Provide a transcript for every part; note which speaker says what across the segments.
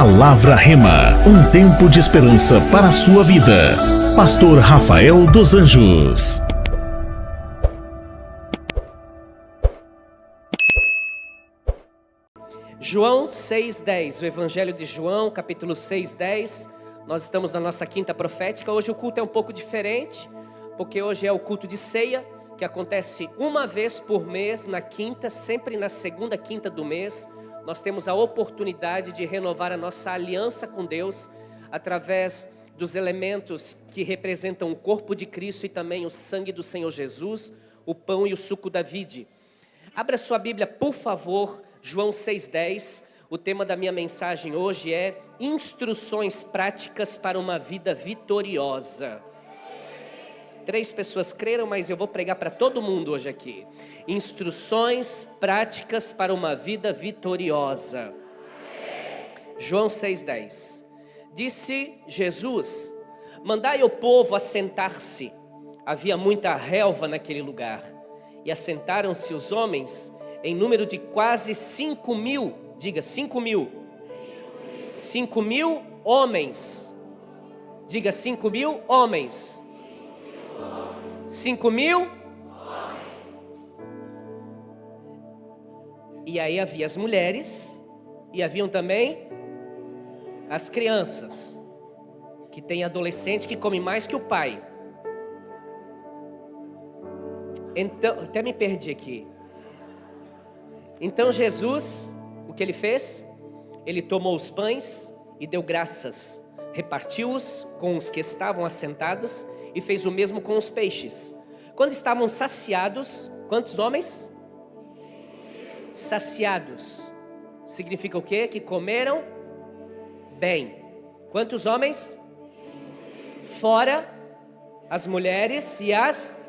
Speaker 1: Palavra Rema, um tempo de esperança para a sua vida. Pastor Rafael dos Anjos.
Speaker 2: João 6:10, o Evangelho de João, capítulo 6:10. Nós estamos na nossa quinta profética. Hoje o culto é um pouco diferente, porque hoje é o culto de ceia, que acontece uma vez por mês, na quinta, sempre na segunda quinta do mês. Nós temos a oportunidade de renovar a nossa aliança com Deus, através dos elementos que representam o corpo de Cristo e também o sangue do Senhor Jesus, o pão e o suco da vide. Abra sua Bíblia, por favor, João 6:10, o tema da minha mensagem hoje é instruções práticas para uma vida vitoriosa. 3 pessoas creram, mas eu vou pregar para todo mundo hoje aqui. Instruções práticas para uma vida vitoriosa. João 6:10. Disse Jesus: mandai o povo assentar-se. Havia muita relva naquele lugar. E assentaram-se os homens em número de quase 5.000, diga 5.000. 5.000 homens. Diga 5.000 homens. 5.000 homens. E aí havia as mulheres e haviam também as crianças, que tem adolescente que come mais que o pai. Então, até me perdi aqui. Então Jesus, o que ele fez? Ele tomou os pães e deu graças, repartiu-os com os que estavam assentados e fez o mesmo com os peixes. Quando estavam saciados, quantos homens? Saciados. Significa o quê? Que comeram bem. Quantos homens? Fora as mulheres e as...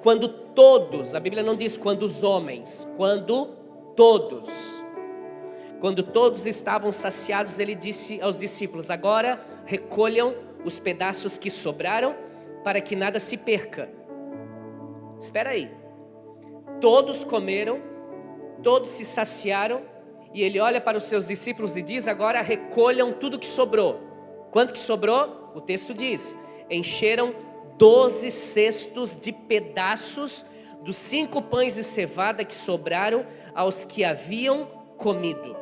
Speaker 2: Quando todos, a Bíblia não diz quando os homens, quando todos. Quando todos estavam saciados, ele disse aos discípulos: agora recolham os pedaços que sobraram, para que nada se perca. Espera aí. Todos comeram, todos se saciaram, e ele olha para os seus discípulos e diz: agora recolham tudo que sobrou. Quanto que sobrou? O texto diz: encheram 12 cestos de pedaços dos 5 pães de cevada que sobraram aos que haviam comido.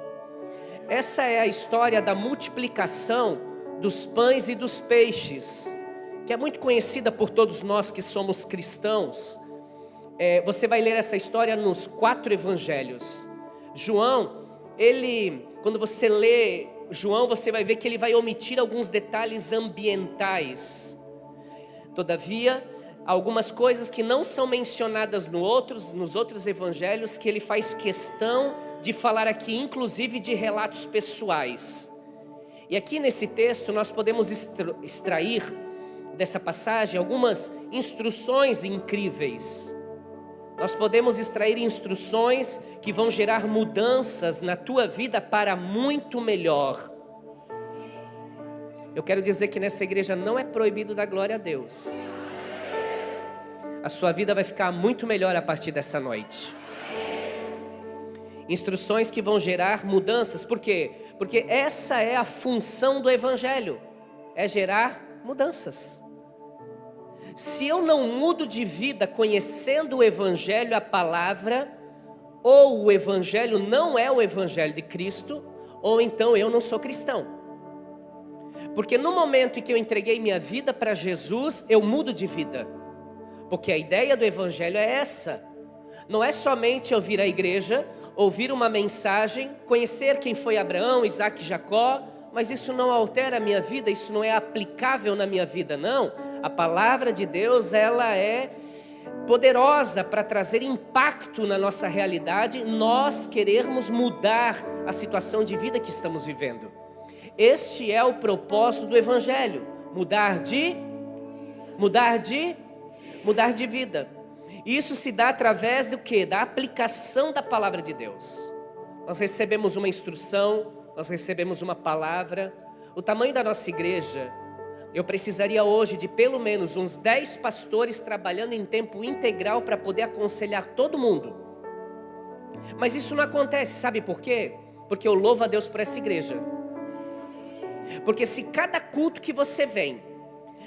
Speaker 2: Essa é a história da multiplicação dos pães e dos peixes, que é muito conhecida por todos nós que somos cristãos. Você vai ler essa história nos 4 evangelhos. João, quando você lê João, você vai ver que ele vai omitir alguns detalhes ambientais. Todavia, algumas coisas que não são mencionadas nos outros evangelhos, que ele faz questão de falar aqui, inclusive de relatos pessoais. E aqui nesse texto nós podemos extrair dessa passagem algumas instruções incríveis. Nós podemos extrair instruções que vão gerar mudanças na tua vida para muito melhor. Eu quero dizer que nessa igreja não é proibido dar glória a Deus. A sua vida vai ficar muito melhor a partir dessa noite. Instruções que vão gerar mudanças. Por quê? Porque essa é a função do evangelho, é gerar mudanças. Se eu não mudo de vida conhecendo o evangelho, a palavra, ou o evangelho não é o evangelho de Cristo, ou então eu não sou cristão. Porque no momento em que eu entreguei minha vida para Jesus, eu mudo de vida. Porque a ideia do evangelho é essa. Não é somente eu vir à igreja, ouvir uma mensagem, conhecer quem foi Abraão, Isaac e Jacó, mas isso não altera a minha vida, isso não é aplicável na minha vida, não. A palavra de Deus, ela é poderosa para trazer impacto na nossa realidade, nós querermos mudar a situação de vida que estamos vivendo. Este é o propósito do evangelho, mudar de vida. Isso se dá através do quê? Da aplicação da palavra de Deus. Nós recebemos uma instrução, nós recebemos uma palavra. O tamanho da nossa igreja, eu precisaria hoje de pelo menos uns 10 pastores trabalhando em tempo integral para poder aconselhar todo mundo. Mas isso não acontece, sabe por quê? Porque eu louvo a Deus por essa igreja. Porque se cada culto que você vem,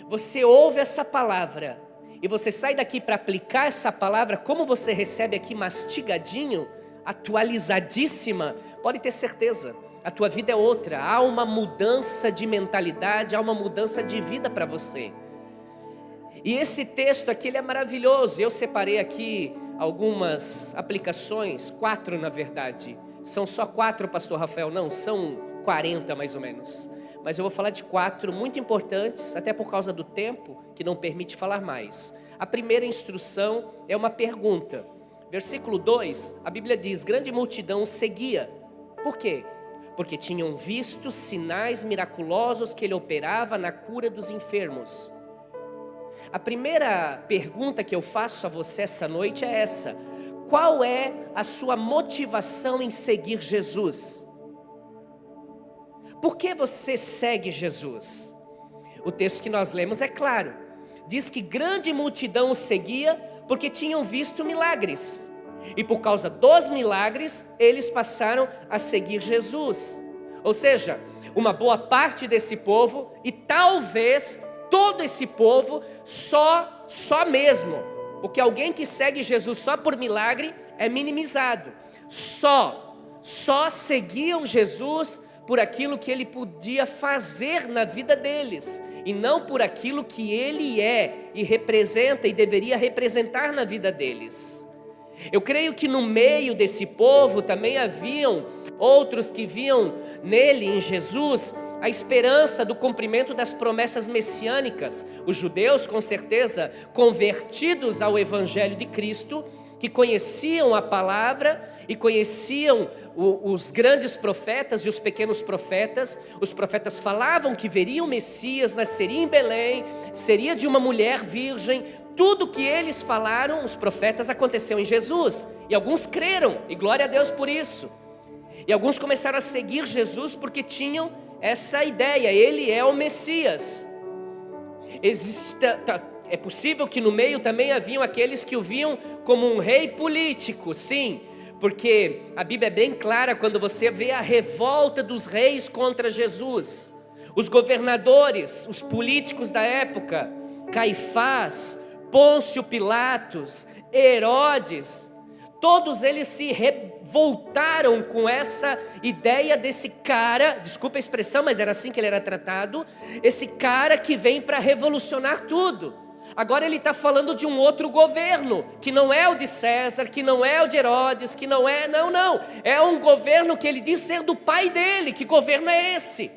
Speaker 2: você ouve essa palavra e você sai daqui para aplicar essa palavra, como você recebe aqui mastigadinho, atualizadíssima, pode ter certeza, a tua vida é outra. Há uma mudança de mentalidade, há uma mudança de vida para você. E esse texto aqui, ele é maravilhoso. Eu separei aqui algumas aplicações, 4 na verdade. São só 4, pastor Rafael? Não, são 40 mais ou menos. Mas eu vou falar de 4 muito importantes, até por causa do tempo, que não permite falar mais. A primeira instrução é uma pergunta. Versículo 2, a Bíblia diz: grande multidão o seguia. Por quê? Porque tinham visto sinais miraculosos que ele operava na cura dos enfermos. A primeira pergunta que eu faço a você essa noite é essa: qual é a sua motivação em seguir Jesus? Por que você segue Jesus? O texto que nós lemos é claro. Diz que grande multidão o seguia porque tinham visto milagres. E por causa dos milagres, eles passaram a seguir Jesus. Ou seja, uma boa parte desse povo, e talvez todo esse povo, só mesmo. Porque alguém que segue Jesus só por milagre é minimizado. Só seguiam Jesus por aquilo que ele podia fazer na vida deles, e não por aquilo que ele é e representa e deveria representar na vida deles. Eu creio que no meio desse povo também haviam outros que viam nele, em Jesus, a esperança do cumprimento das promessas messiânicas. Os judeus, com certeza, convertidos ao Evangelho de Cristo, que conheciam a palavra e conheciam os grandes profetas e os pequenos profetas. Os profetas falavam que veria o Messias, nasceria em Belém, seria de uma mulher virgem. Tudo que eles falaram, os profetas, aconteceu em Jesus. E alguns creram, e glória a Deus por isso. E alguns começaram a seguir Jesus porque tinham essa ideia: ele é o Messias. É possível que no meio também haviam aqueles que o viam como um rei político, sim, porque a Bíblia é bem clara quando você vê a revolta dos reis contra Jesus. Os governadores, os políticos da época, Caifás, Pôncio Pilatos, Herodes, todos eles se revoltaram com essa ideia desse cara, desculpa a expressão, mas era assim que ele era tratado, esse cara que vem para revolucionar tudo. Agora ele está falando de um outro governo, que não é o de César, que não é o de Herodes, que não é, não, é um governo que ele diz ser do pai dele. Que governo é esse?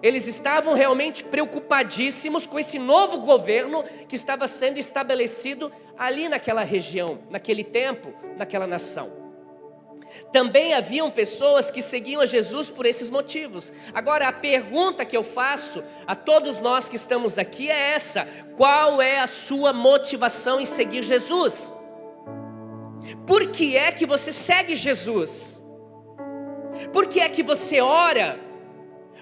Speaker 2: Eles estavam realmente preocupadíssimos com esse novo governo que estava sendo estabelecido ali naquela região, naquele tempo, naquela nação. Também haviam pessoas que seguiam a Jesus por esses motivos. Agora a pergunta que eu faço a todos nós que estamos aqui é essa: qual é a sua motivação em seguir Jesus? Por que é que você segue Jesus? Por que é que você ora?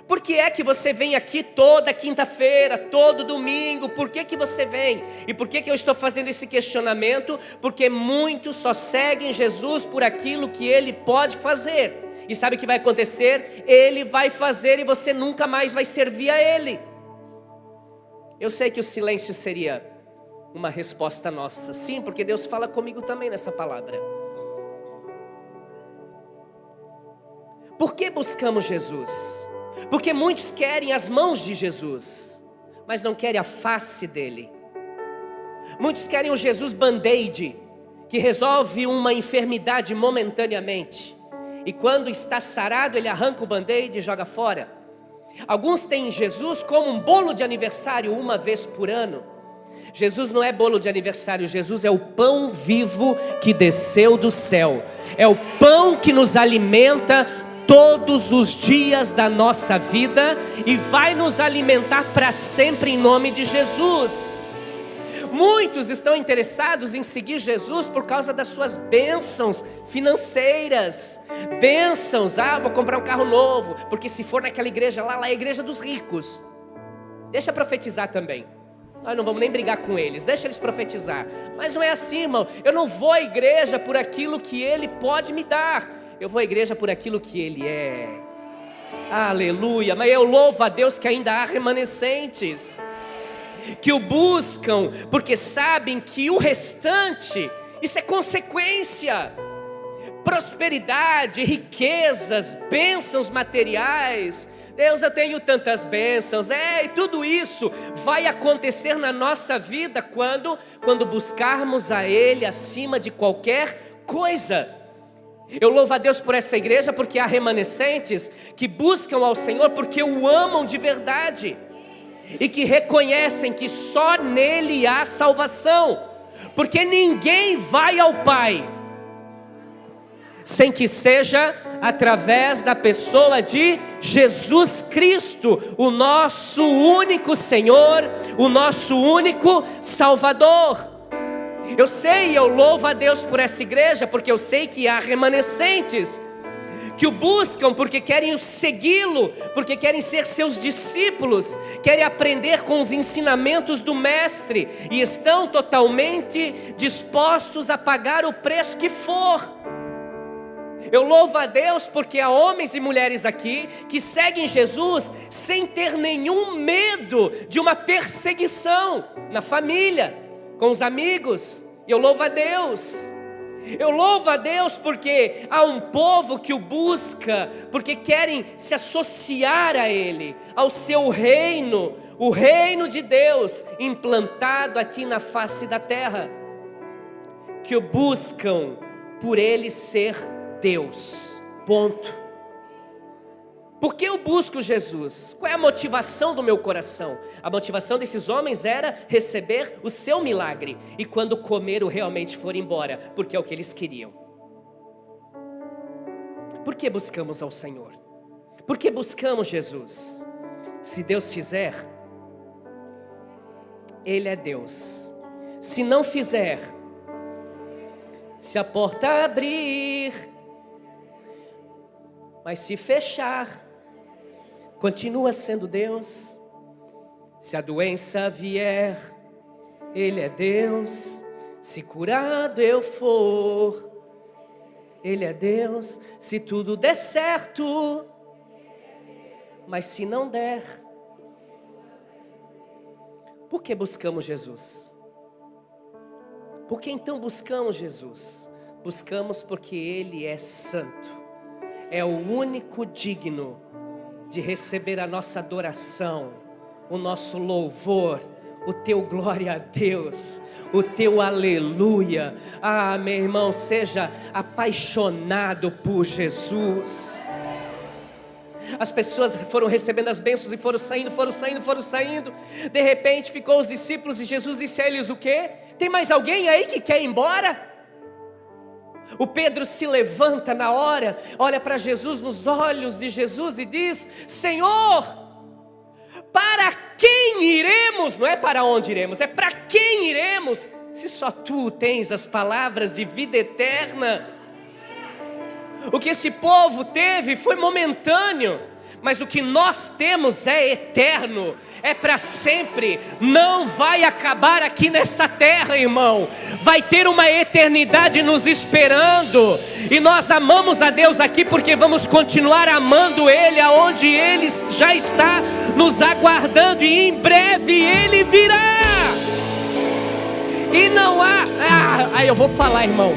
Speaker 2: Por que é que você vem aqui toda quinta-feira, todo domingo? Por que você vem? E por que eu estou fazendo esse questionamento? Porque muitos só seguem Jesus por aquilo que ele pode fazer. E sabe o que vai acontecer? Ele vai fazer e você nunca mais vai servir a ele. Eu sei que o silêncio seria uma resposta nossa. Sim, porque Deus fala comigo também nessa palavra. Por que buscamos Jesus? Porque muitos querem as mãos de Jesus, mas não querem a face dele. Muitos querem um Jesus band-aid, que resolve uma enfermidade momentaneamente, e quando está sarado ele arranca o band-aid e joga fora. Alguns têm Jesus como um bolo de aniversário uma vez por ano. Jesus não é bolo de aniversário, Jesus é o pão vivo que desceu do céu. É o pão que nos alimenta todos os dias da nossa vida e vai nos alimentar para sempre em nome de Jesus. Muitos estão interessados em seguir Jesus por causa das suas bênçãos financeiras. Bênçãos, vou comprar um carro novo, porque se for naquela igreja lá é a igreja dos ricos. Deixa profetizar também. Nós não vamos nem brigar com eles, deixa eles profetizar. Mas não é assim, irmão. Eu não vou à igreja por aquilo que ele pode me dar. Eu vou à igreja por aquilo que ele é. Aleluia, mas eu louvo a Deus que ainda há remanescentes que o buscam, porque sabem que o restante, isso é consequência. Prosperidade, riquezas, bênçãos materiais. Deus, eu tenho tantas bênçãos, e tudo isso vai acontecer na nossa vida quando buscarmos a Ele acima de qualquer coisa. Eu louvo a Deus por essa igreja, porque há remanescentes que buscam ao Senhor porque o amam de verdade e que reconhecem que só nele há salvação, porque ninguém vai ao Pai sem que seja através da pessoa de Jesus Cristo, o nosso único Senhor, o nosso único Salvador. Eu sei, eu louvo a Deus por essa igreja, porque eu sei que há remanescentes que o buscam porque querem segui-lo, porque querem ser seus discípulos, querem aprender com os ensinamentos do Mestre e estão totalmente dispostos a pagar o preço que for. Eu louvo a Deus porque há homens e mulheres aqui que seguem Jesus sem ter nenhum medo de uma perseguição na família, com os amigos. Eu louvo a Deus. Eu louvo a Deus porque há um povo que o busca, porque querem se associar a Ele, ao seu reino, o reino de Deus implantado aqui na face da terra, que o buscam por Ele ser Deus, ponto. Por que eu busco Jesus? Qual é a motivação do meu coração? A motivação desses homens era receber o seu milagre e quando comeram realmente foram embora, porque é o que eles queriam. Por que buscamos ao Senhor? Por que buscamos Jesus? Se Deus fizer, Ele é Deus. Se não fizer, se a porta abrir, mas se fechar, continua sendo Deus. Se a doença vier, Ele é Deus. Se curado eu for, Ele é Deus. Se tudo der certo, mas se não der, por que buscamos Jesus? Por que então buscamos Jesus? Buscamos porque Ele é santo, é o único digno de receber a nossa adoração, o nosso louvor, o teu glória a Deus, o teu aleluia. Ah, meu irmão, seja apaixonado por Jesus. As pessoas foram recebendo as bênçãos e foram saindo. De repente ficou os discípulos e Jesus disse a eles o quê? Tem mais alguém aí que quer ir embora? O Pedro se levanta na hora, olha para Jesus, nos olhos de Jesus e diz: Senhor, para quem iremos? Não é para onde iremos, é para quem iremos, se só tu tens as palavras de vida eterna. O que esse povo teve foi momentâneo, mas o que nós temos é eterno, é para sempre, não vai acabar aqui nessa terra, irmão, vai ter uma eternidade nos esperando, e nós amamos a Deus aqui porque vamos continuar amando Ele, aonde Ele já está nos aguardando, e em breve Ele virá, e não há, aí eu vou falar, irmão,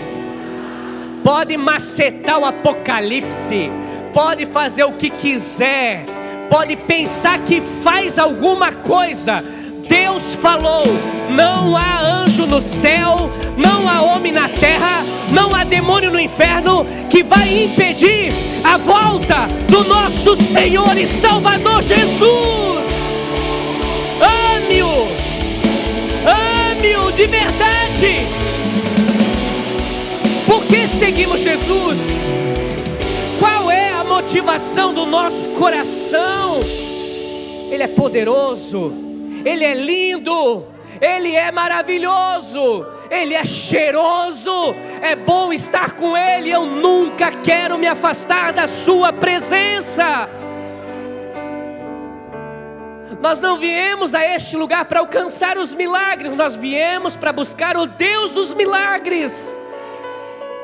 Speaker 2: pode macetar o apocalipse, pode fazer o que quiser, pode pensar que faz alguma coisa. Deus falou, não há anjo no céu, não há homem na terra, não há demônio no inferno que vai impedir a volta do nosso Senhor e Salvador Jesus. Ame-o, ame-o de verdade. Por que seguimos Jesus? Qual é a motivação do nosso coração? Ele é poderoso, Ele é lindo, Ele é maravilhoso, Ele é cheiroso, é bom estar com Ele, eu nunca quero me afastar da sua presença. Nós não viemos a este lugar para alcançar os milagres, nós viemos para buscar o Deus dos milagres.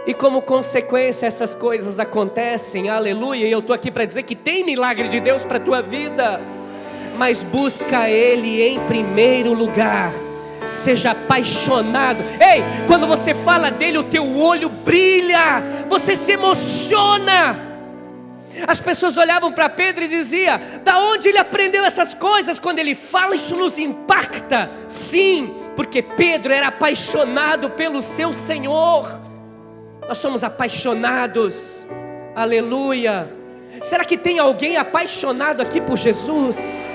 Speaker 2: E como consequência essas coisas acontecem, aleluia. E eu estou aqui para dizer que tem milagre de Deus para a tua vida. Mas busca Ele em primeiro lugar. Seja apaixonado. Ei, quando você fala dele, o teu olho brilha, você se emociona. As pessoas olhavam para Pedro e diziam: da onde ele aprendeu essas coisas? Quando ele fala, isso nos impacta. Sim, porque Pedro era apaixonado pelo seu Senhor. Nós somos apaixonados. Aleluia. Será que tem alguém apaixonado aqui por Jesus?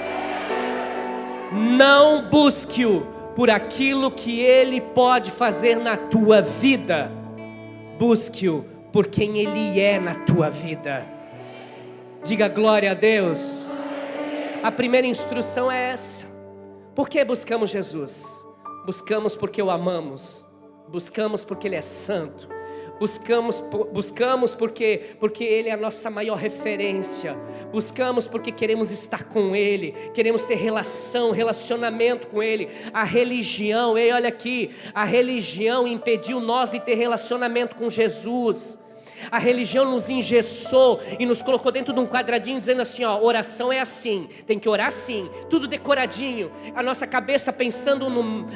Speaker 2: Não busque-o por aquilo que Ele pode fazer na tua vida. Busque-o por quem Ele é na tua vida. Diga glória a Deus. A primeira instrução é essa. Por que buscamos Jesus? Buscamos porque o amamos. Buscamos porque Ele é santo. Buscamos porque Ele é a nossa maior referência. Buscamos porque queremos estar com Ele. Queremos ter relacionamento com Ele. A religião, ei, olha aqui, a religião impediu nós de ter relacionamento com Jesus. A religião nos engessou e nos colocou dentro de um quadradinho, dizendo assim, ó, oração é assim, tem que orar assim, tudo decoradinho. A nossa cabeça pensando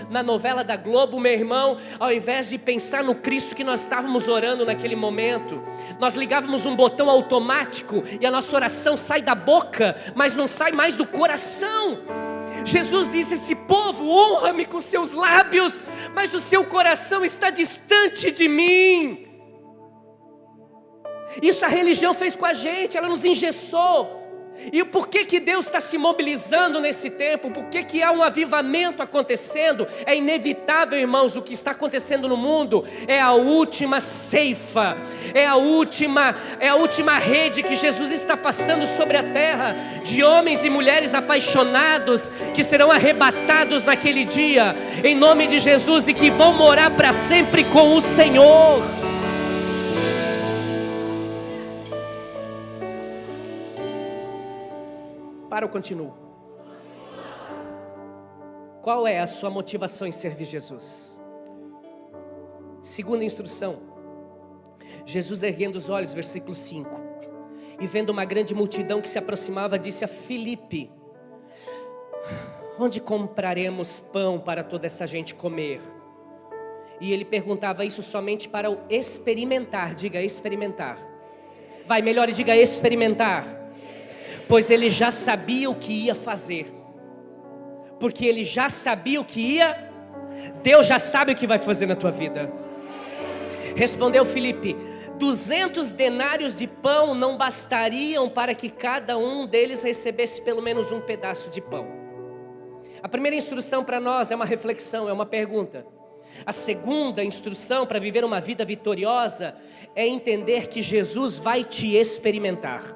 Speaker 2: na novela da Globo, meu irmão, ao invés de pensar no Cristo que nós estávamos orando naquele momento, nós ligávamos um botão automático e a nossa oração sai da boca, mas não sai mais do coração. Jesus disse: esse povo honra-me com seus lábios, mas o seu coração está distante de mim. Isso a religião fez com a gente, ela nos engessou. E por que Deus está se mobilizando nesse tempo? Por que há um avivamento acontecendo? É inevitável, irmãos, o que está acontecendo no mundo é a última ceifa, é a última rede que Jesus está passando sobre a terra, de homens e mulheres apaixonados, que serão arrebatados naquele dia, em nome de Jesus, e que vão morar para sempre com o Senhor. Para ou continuo? Qual é a sua motivação em servir Jesus? Segunda instrução. Jesus, erguendo os olhos, versículo 5, e vendo uma grande multidão que se aproximava, disse a Filipe: onde compraremos pão para toda essa gente comer? E ele perguntava isso somente para o experimentar. Diga experimentar. Vai, melhor, e diga experimentar. Pois ele já sabia o que ia fazer. Porque ele já sabia o que ia. Deus já sabe o que vai fazer na tua vida. Respondeu Filipe: 200 denários de pão não bastariam para que cada um deles recebesse pelo menos um pedaço de pão. A primeira instrução para nós é uma reflexão, é uma pergunta. A segunda instrução para viver uma vida vitoriosa é entender que Jesus vai te experimentar.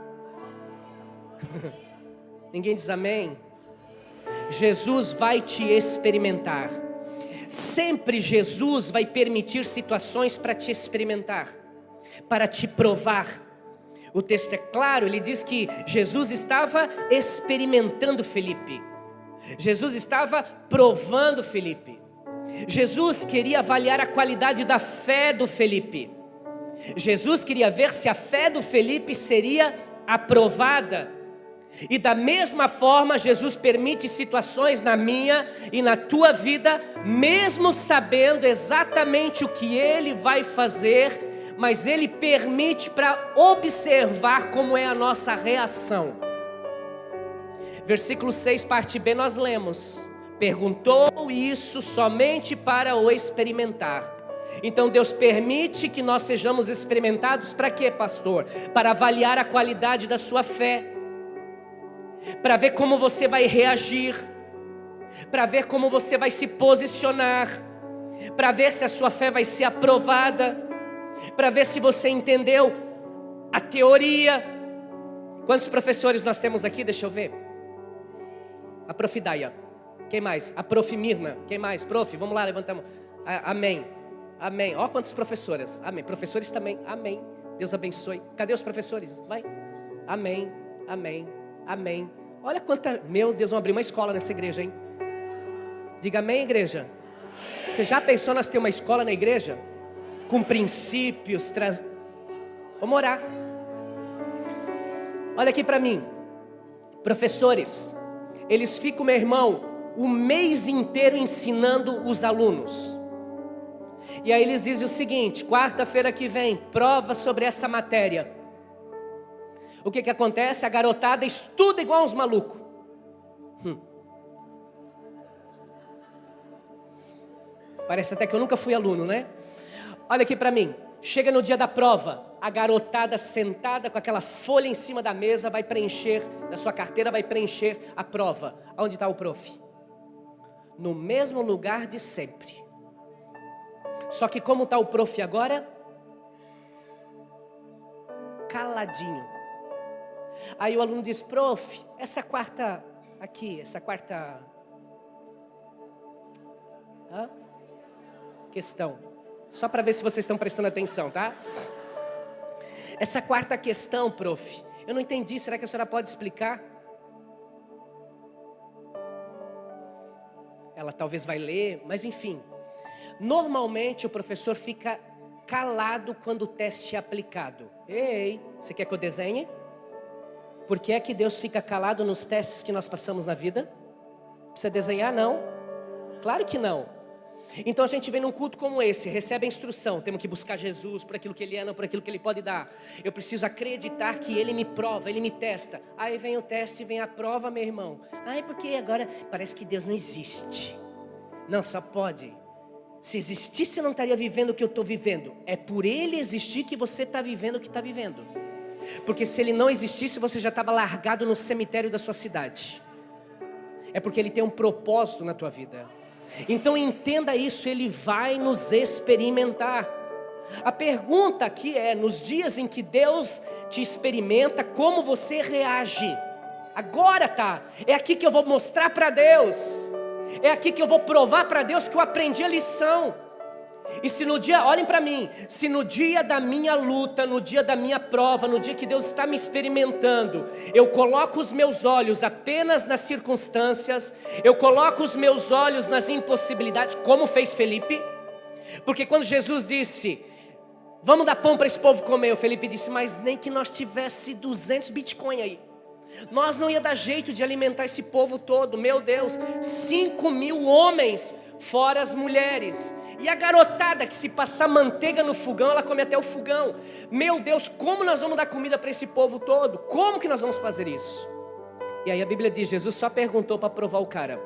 Speaker 2: Ninguém diz amém? Jesus vai te experimentar. Sempre Jesus vai permitir situações para te experimentar, para te provar. O texto é claro, ele diz que Jesus estava experimentando Filipe. Jesus estava provando Filipe. Jesus queria avaliar a qualidade da fé do Filipe. Jesus queria ver se a fé do Filipe seria aprovada. E da mesma forma, Jesus permite situações na minha e na tua vida, mesmo sabendo exatamente o que Ele vai fazer, mas Ele permite para observar como é a nossa reação. Versículo 6, parte B, nós lemos: perguntou isso somente para o experimentar. Então Deus permite que nós sejamos experimentados para quê, pastor? Para avaliar a qualidade da sua fé, para ver como você vai reagir, para ver como você vai se posicionar, para ver se a sua fé vai ser aprovada, para ver se você entendeu a teoria. Quantos professores nós temos aqui? Deixa eu ver. A Prof. Daia. Quem mais? A Prof. Mirna. Quem mais? Prof, vamos lá, levantamos. Amém. Amém. Ó, quantas professoras. Amém. Professores também. Amém. Deus abençoe. Cadê os professores? Vai. Amém. Amém. Amém. Olha quanta... Meu Deus, vamos abrir uma escola nessa igreja, hein? Diga amém, igreja. Você já pensou nós ter uma escola na igreja? com princípios. Vamos orar. Olha aqui para mim. Professores, eles ficam, meu irmão, o mês inteiro ensinando os alunos. E aí eles dizem o seguinte: quarta-feira que vem, prova sobre essa matéria. O que acontece? A garotada estuda igual uns malucos. Parece até que eu nunca fui aluno, né? Olha aqui para mim. Chega no dia da prova, a garotada sentada com aquela folha em cima da mesa vai preencher, da sua carteira vai preencher a prova. Onde está o prof? No mesmo lugar de sempre. Só que como está o prof agora? Caladinho. Aí o aluno diz: prof, essa quarta aqui, essa quarta questão. Só para ver se vocês estão prestando atenção, tá? Essa quarta questão, prof, eu não entendi, será que a senhora pode explicar? Ela talvez vai ler, mas enfim. Normalmente o professor fica calado quando o teste é aplicado. Ei, você quer que eu desenhe? Por que é que Deus fica calado nos testes que nós passamos na vida? Precisa desenhar? Não. Claro que não. Então a gente vem num culto como esse, recebe a instrução, temos que buscar Jesus por aquilo que Ele é, não por aquilo que Ele pode dar. Eu preciso acreditar que Ele me prova, Ele me testa. Aí vem o teste, vem a prova, meu irmão. Ai, porque agora parece que Deus não existe. Não, só pode. Se existisse, eu não estaria vivendo o que eu estou vivendo. É por Ele existir que você está vivendo o que está vivendo. Porque se Ele não existisse, você já estava largado no cemitério da sua cidade. É porque Ele tem um propósito na tua vida. Então entenda isso, Ele vai nos experimentar. A pergunta aqui é: nos dias em que Deus te experimenta, como você reage? Agora tá, é aqui que eu vou mostrar para Deus, é aqui que eu vou provar para Deus que eu aprendi a lição. E se no dia, olhem para mim, se no dia da minha luta, no dia da minha prova, no dia que Deus está me experimentando, eu coloco os meus olhos apenas nas circunstâncias, eu coloco os meus olhos nas impossibilidades, como fez Felipe, porque quando Jesus disse: vamos dar pão para esse povo comer, o Felipe disse: mas nem que nós tivesse 200 bitcoin aí, nós não ia dar jeito de alimentar esse povo todo. Meu Deus, 5.000 homens, fora as mulheres. E a garotada que se passar manteiga no fogão, ela come até o fogão. Meu Deus, como nós vamos dar comida para esse povo todo? Como que nós vamos fazer isso? E aí a Bíblia diz, Jesus só perguntou para provar o cara.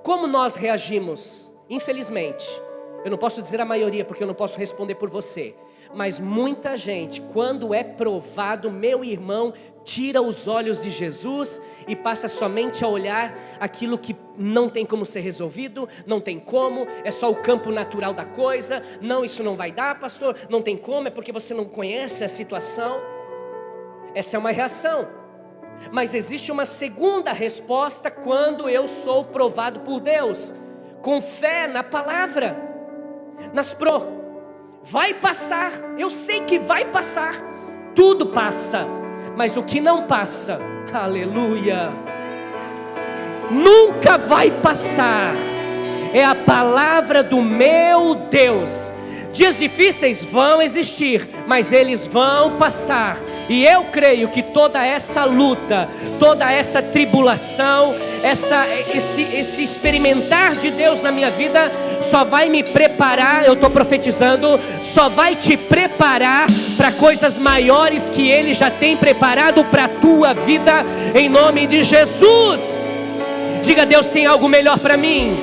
Speaker 2: Como nós reagimos? Infelizmente, eu não posso dizer a maioria, porque eu não posso responder por você. Mas muita gente, quando é provado, meu irmão, tira os olhos de Jesus e passa somente a olhar aquilo que não tem como ser resolvido, não tem como, é só o campo natural da coisa. Não, isso não vai dar, pastor, não tem como, é porque você não conhece a situação. Essa é uma reação. Mas existe uma segunda resposta quando eu sou provado por Deus, com fé na palavra, vai passar, eu sei que vai passar, tudo passa, mas o que não passa, aleluia, nunca vai passar, é a palavra do meu Deus. Dias difíceis vão existir, mas eles vão passar. E eu creio que toda essa luta, toda essa tribulação, esse experimentar de Deus na minha vida, só vai me preparar, eu estou profetizando, só vai te preparar para coisas maiores que Ele já tem preparado para a tua vida, em nome de Jesus. Diga: Deus tem algo melhor para mim.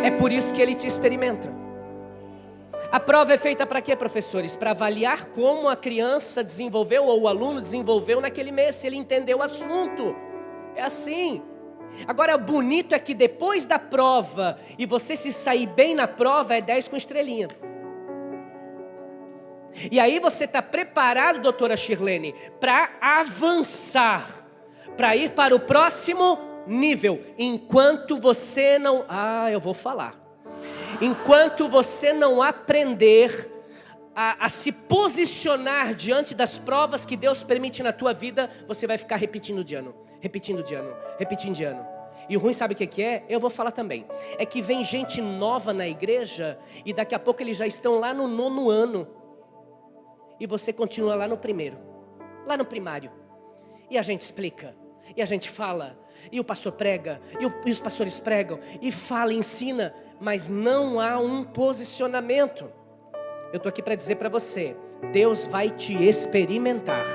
Speaker 2: É por isso que Ele te experimenta. A prova é feita para quê, professores? Para avaliar como a criança desenvolveu, ou o aluno desenvolveu naquele mês, se ele entendeu o assunto. É assim. Agora, o bonito é que depois da prova, e você se sair bem na prova, é 10 com estrelinha. E aí você está preparado, doutora Shirlene, para avançar, para ir para o próximo nível. Enquanto você não... eu vou falar. Enquanto você não aprender a se posicionar diante das provas que Deus permite na tua vida, você vai ficar repetindo de ano, repetindo de ano, repetindo de ano. E o ruim sabe o que é? Eu vou falar também. É que vem gente nova na igreja e daqui a pouco eles já estão lá no 9º ano. E você continua lá no 1º, lá no primário. E a gente explica, e a gente fala, e o pastor prega, e os pastores pregam, e fala, e ensina, mas não há um posicionamento. Eu estou aqui para dizer para você, Deus vai te experimentar.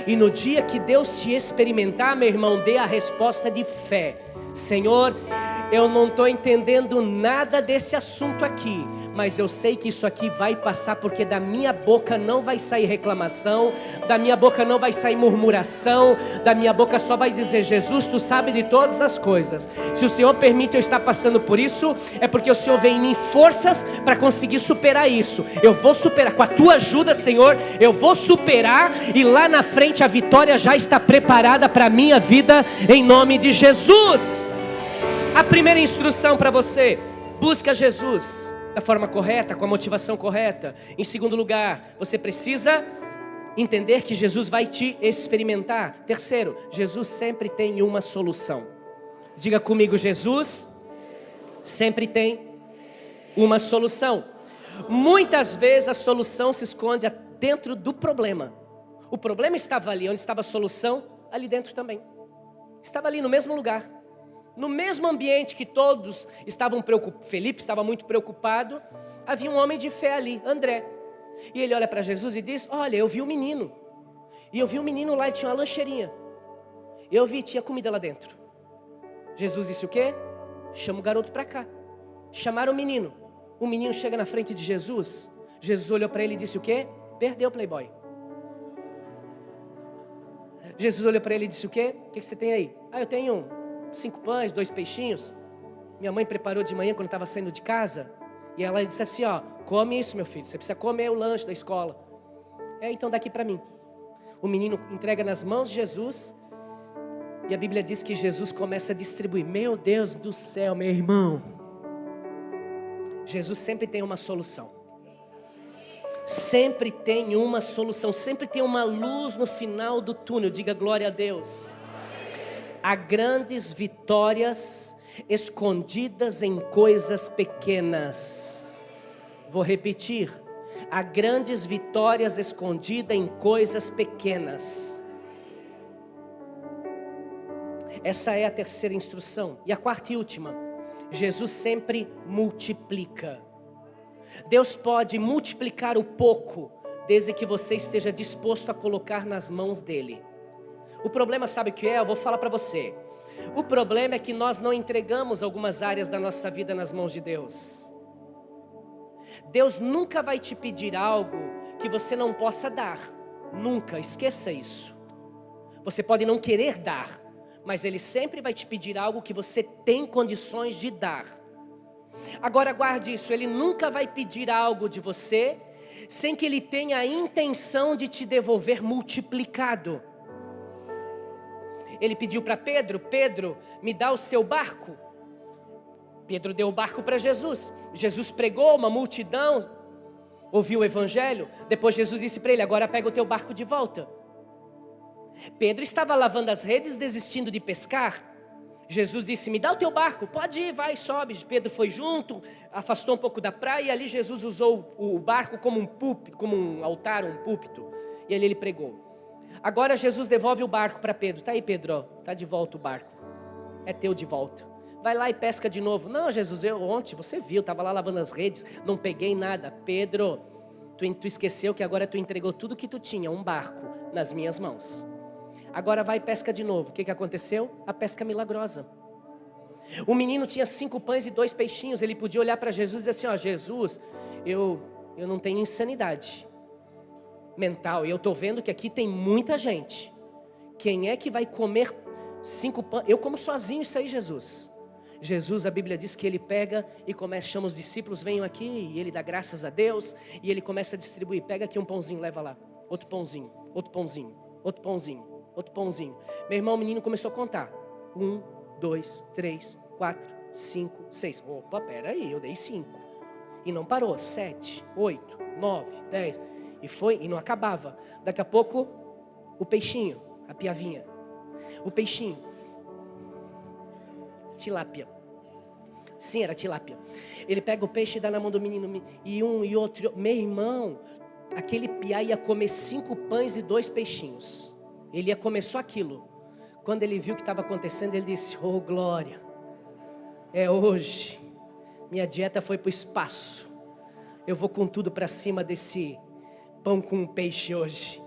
Speaker 2: E no dia que Deus te experimentar, meu irmão, dê a resposta de fé. Senhor, eu não estou entendendo nada desse assunto aqui, mas eu sei que isso aqui vai passar, porque da minha boca não vai sair reclamação, da minha boca não vai sair murmuração, da minha boca só vai dizer: Jesus, tu sabe de todas as coisas. Se o Senhor permite eu estar passando por isso, é porque o Senhor vem em mim forças para conseguir superar isso. Eu vou superar, com a tua ajuda, Senhor, eu vou superar, e lá na frente a vitória já está preparada para a minha vida, em nome de Jesus. A primeira instrução para você: busca Jesus da forma correta, com a motivação correta. Em segundo lugar, você precisa entender que Jesus vai te experimentar. Terceiro, Jesus sempre tem uma solução. Diga comigo: Jesus sempre tem uma solução. Muitas vezes a solução se esconde dentro do problema. O problema estava ali, onde estava a solução, ali dentro também. Estava ali no mesmo lugar. No mesmo ambiente que todos estavam preocupados, Felipe estava muito preocupado, havia um homem de fé ali, André. E ele olha para Jesus e diz: olha, eu vi um menino. E eu vi um menino lá e tinha uma lancheirinha. Eu vi, tinha comida lá dentro. Jesus disse o quê? Chama o garoto para cá. Chamaram o menino. O menino chega na frente de Jesus. Jesus olhou para ele e disse o quê? Perdeu, playboy. Jesus olhou para ele e disse o quê? O que você tem aí? Eu tenho 5 pães, 2 peixinhos. Minha mãe preparou de manhã quando estava saindo de casa. E ela disse assim: come isso, meu filho, você precisa comer o lanche da escola. Então daqui para mim. O menino entrega nas mãos de Jesus. E a Bíblia diz que Jesus começa a distribuir. Meu Deus do céu, meu irmão, Jesus sempre tem uma solução. Sempre tem uma solução. Sempre tem uma luz no final do túnel. Diga glória a Deus. Há grandes vitórias escondidas em coisas pequenas. Vou repetir: há grandes vitórias escondidas em coisas pequenas. Essa é a terceira instrução. E a quarta e última: Jesus sempre multiplica. Deus pode multiplicar o pouco, desde que você esteja disposto a colocar nas mãos dele. O problema, sabe o que é? Eu vou falar para você. O problema é que nós não entregamos algumas áreas da nossa vida nas mãos de Deus. Deus nunca vai te pedir algo que você não possa dar. Nunca, esqueça isso. Você pode não querer dar, mas Ele sempre vai te pedir algo que você tem condições de dar. Agora guarde isso: Ele nunca vai pedir algo de você sem que Ele tenha a intenção de te devolver multiplicado. Ele pediu para Pedro: Pedro, me dá o seu barco. Pedro deu o barco para Jesus. Jesus pregou, uma multidão ouviu o evangelho. Depois Jesus disse para ele: agora pega o teu barco de volta. Pedro estava lavando as redes, desistindo de pescar. Jesus disse: me dá o teu barco, pode ir, vai, sobe. Pedro foi junto, afastou um pouco da praia, e ali Jesus usou o barco como um púlpito, como um altar, um púlpito. E ali ele pregou. Agora Jesus devolve o barco para Pedro. Tá aí, Pedro, tá de volta o barco. É teu de volta. Vai lá e pesca de novo. Não, Jesus, ontem você viu, estava lá lavando as redes, não peguei nada. Pedro, tu esqueceu que agora tu entregou tudo que tu tinha, um barco, nas minhas mãos. Agora vai e pesca de novo. O que aconteceu? A pesca milagrosa. O menino tinha 5 pães e 2 peixinhos. Ele podia olhar para Jesus e dizer assim: Jesus, eu não tenho insanidade mental, e eu estou vendo que aqui tem muita gente. Quem é que vai comer 5 pães? Eu como sozinho isso aí, Jesus. Jesus, a Bíblia diz que ele pega e começa, chama os discípulos: venham aqui, e ele dá graças a Deus, e ele começa a distribuir. Pega aqui um pãozinho, leva lá, outro pãozinho, outro pãozinho, outro pãozinho, outro pãozinho. Meu irmão, o menino começou a contar: 1, 2, 3, 4, 5, 6. Opa, peraí, eu dei 5. E não parou. 7, 8, 9, 10. E foi, e não acabava. Daqui a pouco, o peixinho, a piavinha. O peixinho. tilápia. Sim, era tilápia. Ele pega o peixe e dá na mão do menino, e um e outro. Meu irmão, aquele piá ia comer 5 pães e 2 peixinhos. Ele ia comer só aquilo. Quando ele viu o que estava acontecendo, ele disse: oh glória, é hoje. Minha dieta foi para o espaço. Eu vou com tudo para cima desse pão com peixe hoje.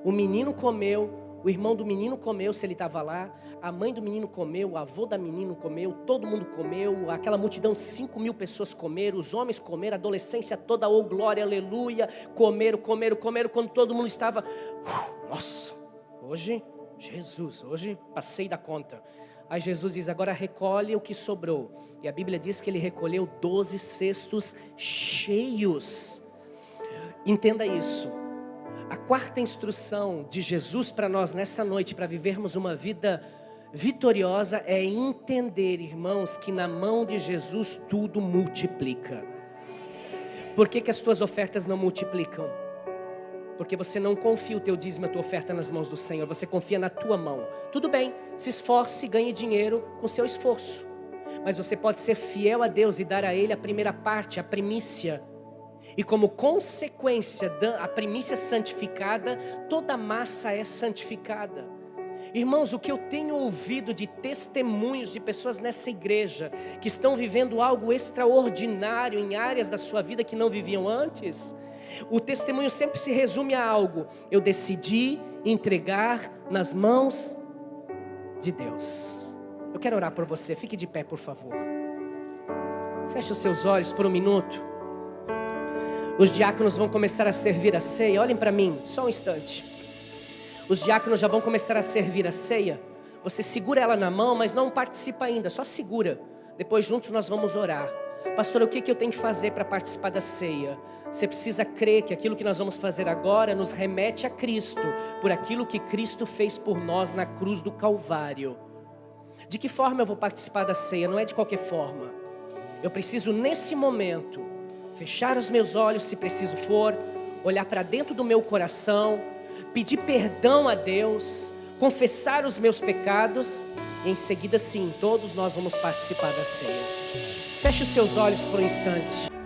Speaker 2: O menino comeu, o irmão do menino comeu, se ele estava lá. A mãe do menino comeu, o avô da menina comeu, todo mundo comeu. Aquela multidão, 5.000 pessoas comeram, os homens comeram, a adolescência toda, oh glória, aleluia. Comeram. Quando todo mundo estava, nossa, hoje, Jesus, hoje passei da conta. Aí Jesus diz: agora recolhe o que sobrou. E a Bíblia diz que ele recolheu 12 cestos cheios. Entenda isso. A 4ª instrução de Jesus para nós nessa noite, para vivermos uma vida vitoriosa, é entender, irmãos, que na mão de Jesus tudo multiplica. Por que as tuas ofertas não multiplicam? Porque você não confia o teu dízimo, a tua oferta nas mãos do Senhor. Você confia na tua mão. Tudo bem, se esforce e ganhe dinheiro com seu esforço. Mas você pode ser fiel a Deus e dar a Ele a primeira parte, a primícia. E como consequência da primícia santificada, toda a massa é santificada. Irmãos, o que eu tenho ouvido de testemunhos de pessoas nessa igreja que estão vivendo algo extraordinário em áreas da sua vida que não viviam antes, o testemunho sempre se resume a algo: eu decidi entregar nas mãos de Deus. Eu quero orar por você, fique de pé por favor. Feche os seus olhos por um minuto. Os diáconos vão começar a servir a ceia. Olhem para mim, só um instante. Os diáconos já vão começar a servir a ceia. Você segura ela na mão, mas não participa ainda, só segura. Depois juntos nós vamos orar. Pastor, o que eu tenho que fazer para participar da ceia? Você precisa crer que aquilo que nós vamos fazer agora nos remete a Cristo, por aquilo que Cristo fez por nós na cruz do Calvário. De que forma eu vou participar da ceia? Não é de qualquer forma. Eu preciso nesse momento fechar os meus olhos, se preciso for, olhar para dentro do meu coração, pedir perdão a Deus, confessar os meus pecados, e em seguida sim, todos nós vamos participar da ceia. Feche os seus olhos por um instante.